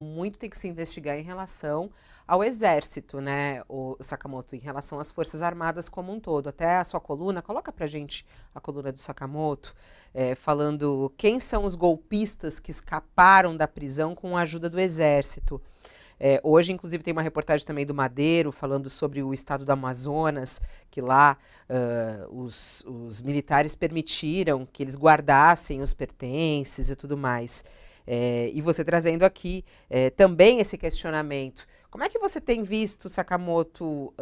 muito tem que se investigar em relação ao exército, né, o Sakamoto, em relação às Forças Armadas como um todo. Até a sua coluna, coloca pra gente a coluna do Sakamoto, falando quem são os golpistas que escaparam da prisão com a ajuda do exército. Hoje, inclusive, tem uma reportagem também do Madeiro falando sobre o estado do Amazonas, que lá os militares permitiram que eles guardassem os pertences e tudo mais. E você trazendo aqui também esse questionamento. Como é que você tem visto, Sakamoto,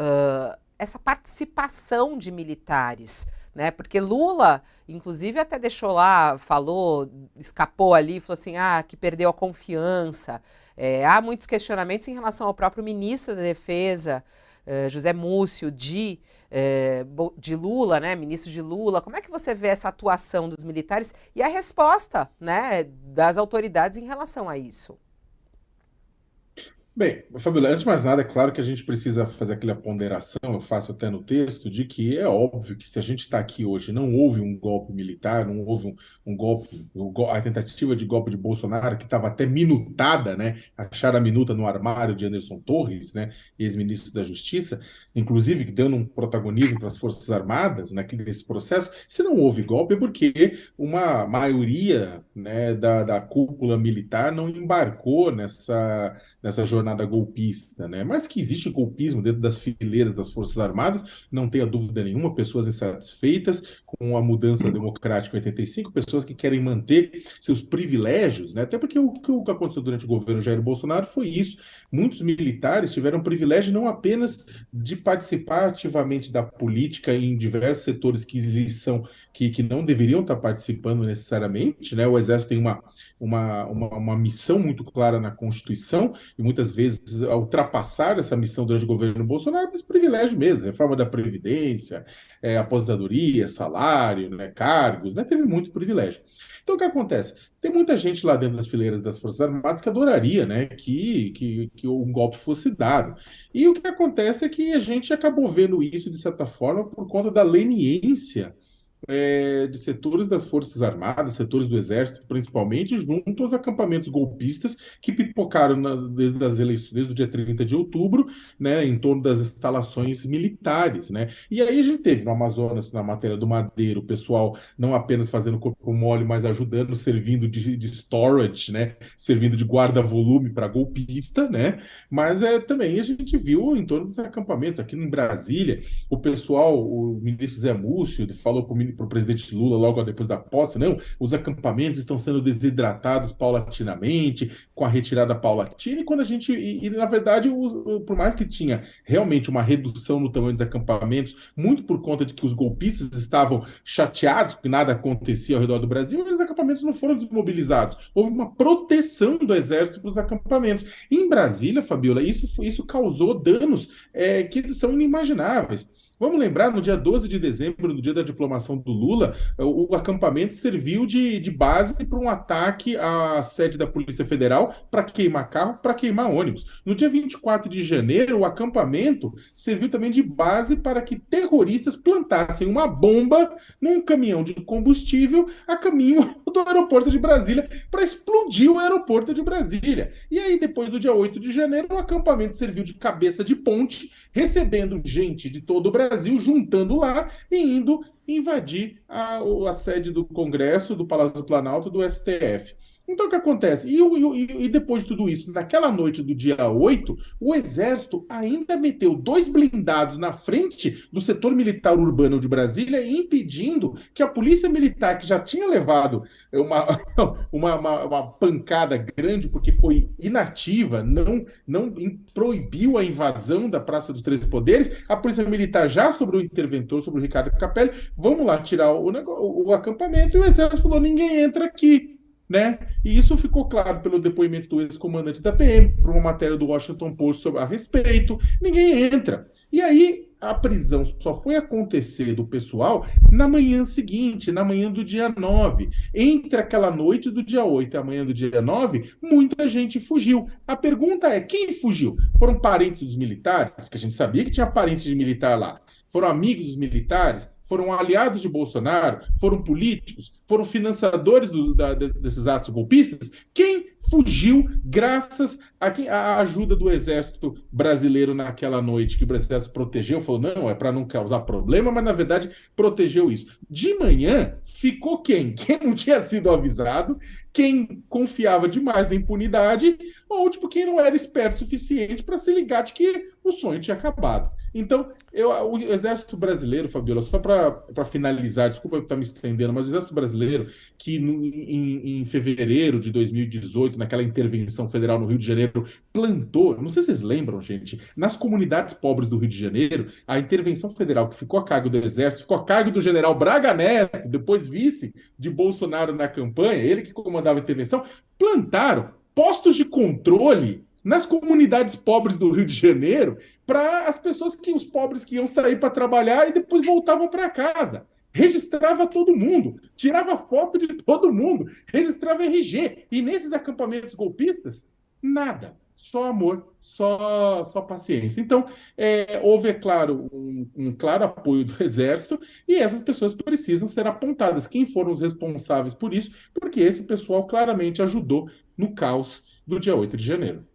essa participação de militares? Né? Porque Lula, inclusive, até deixou lá, falou, escapou ali, falou assim, que perdeu a confiança. Há muitos questionamentos em relação ao próprio ministro da Defesa, José Múcio, de Lula, né, ministro de Lula. Como é que você vê essa atuação dos militares e a resposta, né, das autoridades em relação a isso? Bem, Fabíola, antes de mais nada, é claro que a gente precisa fazer aquela ponderação, eu faço até no texto, de que é óbvio que se a gente está aqui hoje, não houve um golpe militar, não houve um golpe, a tentativa de golpe de Bolsonaro, que estava até minutada, né? Acharam a minuta no armário de Anderson Torres, né? Ex-ministro da Justiça, inclusive dando um protagonismo para as Forças Armadas nesse processo. Se não houve golpe, é porque uma maioria, né, da cúpula militar não embarcou nessa jornada golpista, né? Mas que existe golpismo dentro das fileiras das Forças Armadas, não tenha dúvida nenhuma, pessoas insatisfeitas com a mudança democrática em 85, pessoas que querem manter seus privilégios, né? Até porque o que aconteceu durante o governo Jair Bolsonaro foi isso. Muitos militares tiveram privilégio não apenas de participar ativamente da política em diversos setores que eles são que não deveriam estar participando necessariamente, né? O Exército tem uma missão muito clara na Constituição, e muitas vezes ultrapassaram essa missão durante o governo Bolsonaro, mas privilégio mesmo, reforma da Previdência, aposentadoria, salário, né, cargos, né, teve muito privilégio. Então, o que acontece? Tem muita gente lá dentro das fileiras das Forças Armadas que adoraria, né, que um golpe fosse dado. E o que acontece é que a gente acabou vendo isso, de certa forma, por conta da leniência de setores das Forças Armadas, setores do Exército, principalmente, junto aos acampamentos golpistas que pipocaram desde as eleições, desde o dia 30 de outubro, né, em torno das instalações militares, né? E aí a gente teve no Amazonas, na matéria do Madeiro, o pessoal não apenas fazendo corpo mole, mas ajudando, servindo de storage, né? Servindo de guarda-volume para golpista, né? Mas também a gente viu em torno dos acampamentos, aqui em Brasília, o pessoal, o ministro Zé Múcio, falou para o presidente Lula logo depois da posse, não, os acampamentos estão sendo desidratados paulatinamente, com a retirada paulatina, e quando a gente, na verdade, por mais que tinha realmente uma redução no tamanho dos acampamentos, muito por conta de que os golpistas estavam chateados que nada acontecia ao redor do Brasil, os acampamentos não foram desmobilizados. Houve uma proteção do exército para os acampamentos. Em Brasília, Fabiola, isso causou danos que são inimagináveis. Vamos lembrar, no dia 12 de dezembro, no dia da diplomação do Lula, o acampamento serviu de base para um ataque à sede da Polícia Federal para queimar carro, para queimar ônibus. No dia 24 de janeiro, o acampamento serviu também de base para que terroristas plantassem uma bomba num caminhão de combustível a caminho do aeroporto de Brasília para explodir o aeroporto de Brasília. E aí, depois do dia 8 de janeiro, o acampamento serviu de cabeça de ponte, recebendo gente de todo o Brasil, juntando lá e indo invadir a sede do Congresso, do Palácio do Planalto, do STF. Então, o que acontece? E depois de tudo isso, naquela noite do dia 8, o Exército ainda meteu dois blindados na frente do setor militar urbano de Brasília, impedindo que a Polícia Militar, que já tinha levado uma, uma pancada grande, porque foi inativa, não proibiu a invasão da Praça dos Três Poderes, a Polícia Militar já sobre o interventor, sobre o Ricardo Capelli, vamos lá tirar o acampamento, e o Exército falou: ninguém entra aqui. Né? E isso ficou claro pelo depoimento do ex-comandante da PM, por uma matéria do Washington Post a respeito. Ninguém entra. E aí a prisão só foi acontecer do pessoal na manhã seguinte, na manhã do dia 9. Entre aquela noite do dia 8 e a manhã do dia 9, muita gente fugiu. A pergunta é: quem fugiu? Foram parentes dos militares? Porque a gente sabia que tinha parentes de militar lá. Foram amigos dos militares? foram aliados de Bolsonaro, foram políticos, foram financiadores desses atos golpistas. Quem fugiu graças à ajuda do exército brasileiro naquela noite, que o exército protegeu, falou, não, é para não causar problema, mas na verdade protegeu isso. De manhã, ficou quem? Quem não tinha sido avisado, quem confiava demais na impunidade, ou tipo, quem não era esperto o suficiente para se ligar de que o sonho tinha acabado. Então, o Exército Brasileiro, Fabiola, só para finalizar, desculpa eu estar me estendendo, mas o Exército Brasileiro, que em fevereiro de 2018, naquela intervenção federal no Rio de Janeiro, plantou, não sei se vocês lembram, gente, nas comunidades pobres do Rio de Janeiro, a intervenção federal que ficou a cargo do Exército, ficou a cargo do general Braga Neto, depois vice de Bolsonaro na campanha, ele que comandava a intervenção, plantaram postos de controle nas comunidades pobres do Rio de Janeiro para as pessoas os pobres que iam sair para trabalhar e depois voltavam para casa. Registrava todo mundo, tirava foto de todo mundo, registrava RG. E nesses acampamentos golpistas, nada. Só amor, só paciência. Então, houve, é claro, um claro apoio do Exército e essas pessoas precisam ser apontadas. Quem foram os responsáveis por isso? Porque esse pessoal claramente ajudou no caos do dia 8 de janeiro.